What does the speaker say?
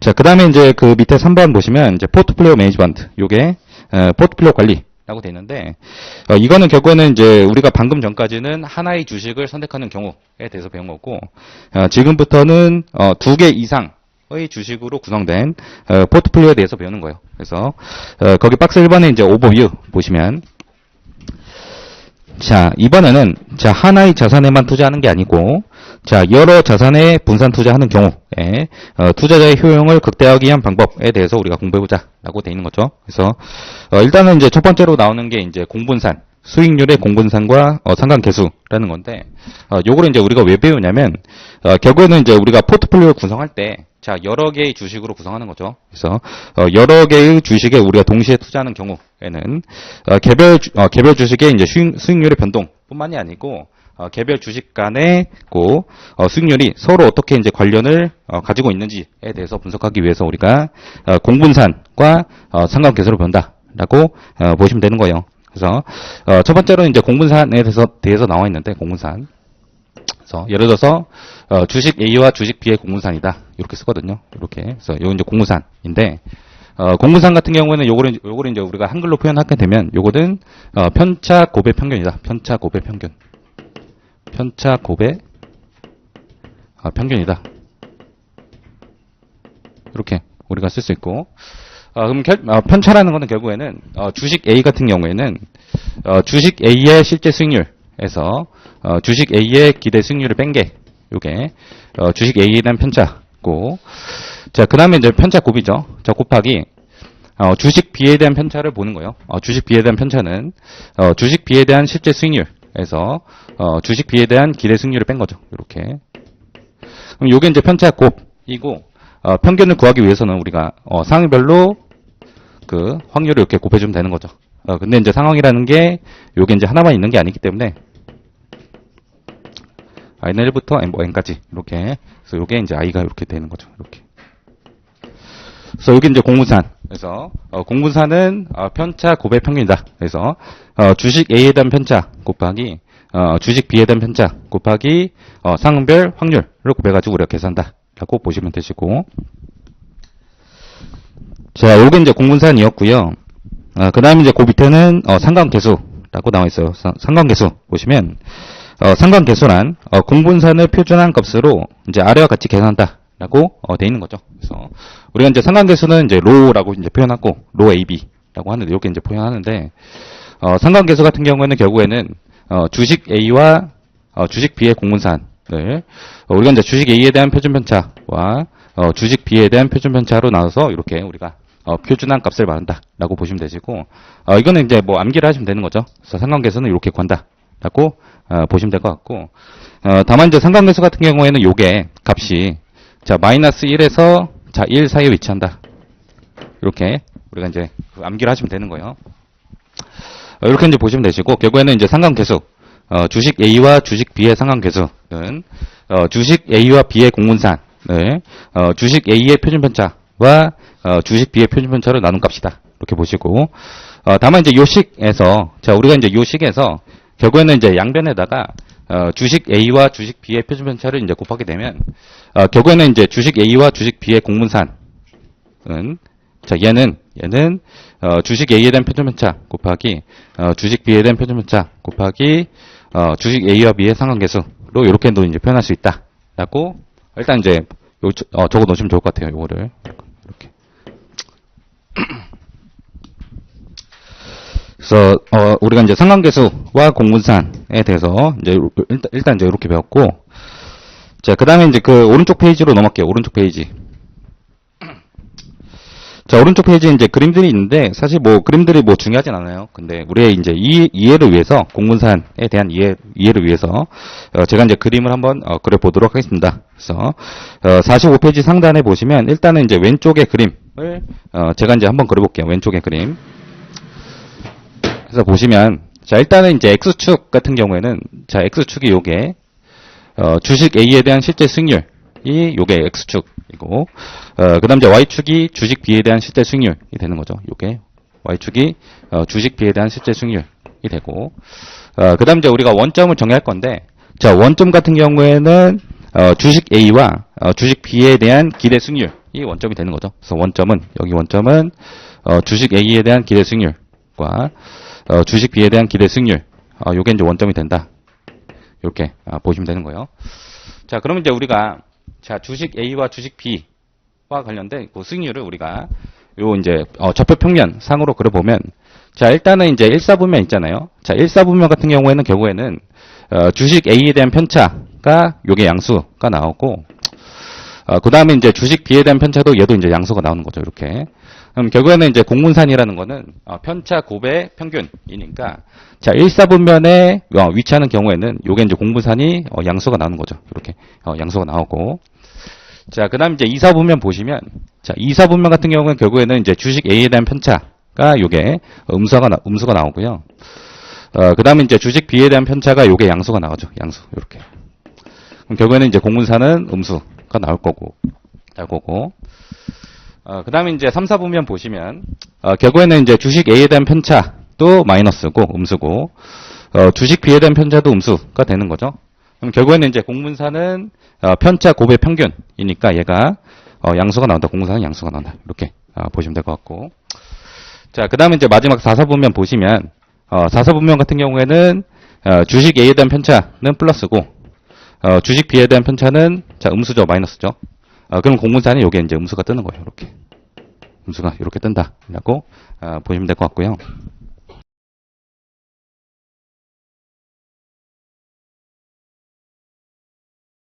자, 그 다음에 이제 그 밑에 3번 보시면 이제 포트폴리오 매니지먼트. 요게, 포트폴리오 관리라고 돼 있는데, 이거는 결국에는 이제 우리가 방금 전까지는 하나의 주식을 선택하는 경우에 대해서 배운 거고, 지금부터는 2개 이상의 주식으로 구성된 포트폴리오에 대해서 배우는 거예요. 그래서 거기 박스 1번에 이제 오버뷰 보시면, 자, 이번에는 자, 하나의 자산에만 투자하는 게 아니고, 자, 여러 자산에 분산 투자하는 경우에 투자자의 효용을 극대화하기 위한 방법에 대해서 우리가 공부해보자라고 돼 있는 거죠. 그래서 일단은 이제 첫 번째로 나오는 게 이제 공분산, 수익률의 공분산과 상관계수라는 건데, 요거를 이제 우리가 왜 배우냐면, 결국에는 이제 우리가 포트폴리오를 구성할 때, 자, 여러 개의 주식으로 구성하는 거죠. 그래서 여러 개의 주식에 우리가 동시에 투자하는 경우에는 개별 주식의 이제 수익률의 변동뿐만이 아니고 개별 주식 간의 수익률이 서로 어떻게 이제 관련을 가지고 있는지에 대해서 분석하기 위해서 우리가 공분산과 상관계수를 배운다라고 보시면 되는 거예요. 그래서 첫 번째로는 이제 공분산에 대해서 나와 있는데, 공분산. 그래서 예를 들어서 주식 A와 주식 B의 공분산이다 이렇게 쓰거든요. 이렇게. 그래서 이거 이제 공분산인데, 공분산 같은 경우에는 요거를 이제 우리가 한글로 표현하게 되면 요거는 편차 곱의 평균이다. 편차 곱의 평균. 편차 곱의 평균이다. 이렇게 우리가 쓸 수 있고, 그럼 편차라는 거는 결국에는 주식 A 같은 경우에는 주식 A의 실제 수익률에서 주식 A의 기대 수익률을 뺀 게 요게 주식 A에 대한 편차고, 자, 그 다음에 이제 편차 곱이죠. 자, 곱하기 주식 B에 대한 편차를 보는 거예요. 주식 B에 대한 편차는 주식 B에 대한 실제 수익률에서 주식 B에 대한 기대 수익률을 뺀 거죠. 이렇게. 그럼 요게 이제 편차 곱이고, 평균을 구하기 위해서는 우리가 상황별로 그 확률을 이렇게 곱해주면 되는 거죠. 근데 이제 상황이라는 게 요게 이제 하나만 있는 게 아니기 때문에 i는 1부터 n까지 이렇게. 그래서 요게 이제 i가 이렇게 되는 거죠. 이렇게. 그래서 여기 이제 공분산. 그래서 공분산은 편차 곱의 평균이다. 그래서 주식 A에 대한 편차 곱하기 주식 B에 대한 편차 곱하기 상황별 확률을 곱해가지고 우리가 계산한다라고 보시면 되시고, 자, 요게 이제 공분산이었고요. 그 다음에 이제 그 밑에는 상관계수라고 나와 있어요. 상관계수 보시면 상관계수란 공분산을 표준한 값으로 이제 아래와 같이 계산한다라고 돼 있는 거죠. 그래서 우리가 이제 상관계수는 이제 로라고 이제 표현하고 로 AB라고 하는데, 이렇게 이제 표현하는데, 상관계수 같은 경우에는 결국에는 주식 A와 주식 B의 공분산을 우리가 이제 주식 A에 대한 표준 편차와 주식 B에 대한 표준 편차로 나눠서 이렇게 우리가 표준한 값을 말한다라고 보시면 되시고, 이거는 이제 뭐 암기를 하시면 되는 거죠. 그래서 상관계수는 이렇게 구한다라고 보시면 될 것 같고, 다만 이제 상관계수 같은 경우에는 요게 값이 자 마이너스 1에서 자 1 사이에 위치한다. 이렇게 우리가 이제 암기를 하시면 되는 거예요. 이렇게 이제 보시면 되시고, 결국에는 이제 상관계수 주식 A와 주식 B의 상관계수는 주식 A와 B의 공분산을 주식 A의 표준편차와 주식 B의 표준편차로 나눈 값이다. 이렇게 보시고, 다만 이제 요 식에서, 자, 우리가 이제 요 식에서 결국에는 이제 양변에다가 주식 A와 주식 B의 표준편차를 이제 곱하게 되면 결국에는 이제 주식 A와 주식 B의 공분산은, 자, 얘는 주식 A에 대한 표준편차 곱하기 주식 B에 대한 표준편차 곱하기 주식 A와 B의 상관계수로 이렇게도 이제 표현할 수 있다라고 일단 이제 적어 놓으시면 좋을 것 같아요. 요거를 이렇게. 그래서 우리가 이제 상관계수와 공분산에 대해서 이제 일단 이제 이렇게 배웠고, 자, 그다음에 이제 그 오른쪽 페이지로 넘어갈게요. 오른쪽 페이지. 자, 오른쪽 페이지에 이제 그림들이 있는데, 사실 뭐 그림들이 뭐 중요하진 않아요. 근데 우리의 이제 이해를 위해서, 공분산에 대한 이해를 위해서 제가 이제 그림을 한번 그려 보도록 하겠습니다. 그래서 45페이지 상단에 보시면 일단은 이제 왼쪽의 그림을 제가 이제 한번 그려 볼게요. 왼쪽의 그림. 그래서 보시면, 자, 일단은 이제 X축 같은 경우에는, 자, X축이 요게 주식 A에 대한 실제 수익률이 요게 X축이고, 그 다음 이제 Y축이 주식 B에 대한 실제 수익률이 되는 거죠. 요게 Y축이 주식 B에 대한 실제 수익률이 되고, 그 다음 이제 우리가 원점을 정의할 건데, 자, 원점 같은 경우에는 주식 A와 주식 B에 대한 기대 수익률, 원점이 되는 거죠. 그래서 여기 원점은, 주식 A에 대한 기대 수익률과, 주식 B에 대한 기대 수익률, 요게 이제 원점이 된다. 이렇게 보시면 되는 거예요. 자, 그러면 이제 우리가, 자, 주식 A와 주식 B와 관련된 그 수익률을 우리가, 요 이제, 좌표 평면 상으로 그려보면, 자, 일단은 이제 1사분면 있잖아요. 자, 1사분면 같은 경우에는 결국에는, 주식 A에 대한 편차가 요게 양수가 나오고, 그 다음에 이제 주식 B에 대한 편차도 얘도 이제 양수가 나오는 거죠. 이렇게. 그럼 결국에는 이제 공분산이라는 거는 편차 곱의 평균이니까 자 1사분면에 위치하는 경우에는 요게 이제 공분산이 양수가 나오는 거죠. 이렇게 양수가 나오고 자 그다음 이제 2사분면 보시면 자 2사분면 같은 경우는 결국에는 이제 주식 A에 대한 편차가 요게 음수가 나오고요. 그다음에 이제 주식 B에 대한 편차가 요게 양수가 나오죠. 양수 이렇게. 그럼 결국에는 이제 공분산은 음수가 나올 거고. 그 다음에 이제 3, 4분면 보시면, 결국에는 이제 주식 A에 대한 편차도 마이너스고, 음수고, 주식 B에 대한 편차도 음수가 되는 거죠. 그럼 결국에는 이제 공분산은, 편차 곱의 평균이니까 얘가, 양수가 나온다. 공분산은 양수가 나온다. 이렇게, 보시면 될 것 같고. 자, 그 다음에 이제 마지막 4, 4분면 보시면, 4, 4분면 같은 경우에는, 주식 A에 대한 편차는 플러스고, 주식 B에 대한 편차는, 자, 음수죠. 마이너스죠. 그럼 공분산이 요게 이제 음수가 뜨는 거예요. 이렇게. 음수가 이렇게 뜬다. 라고, 보시면 될 것 같고요.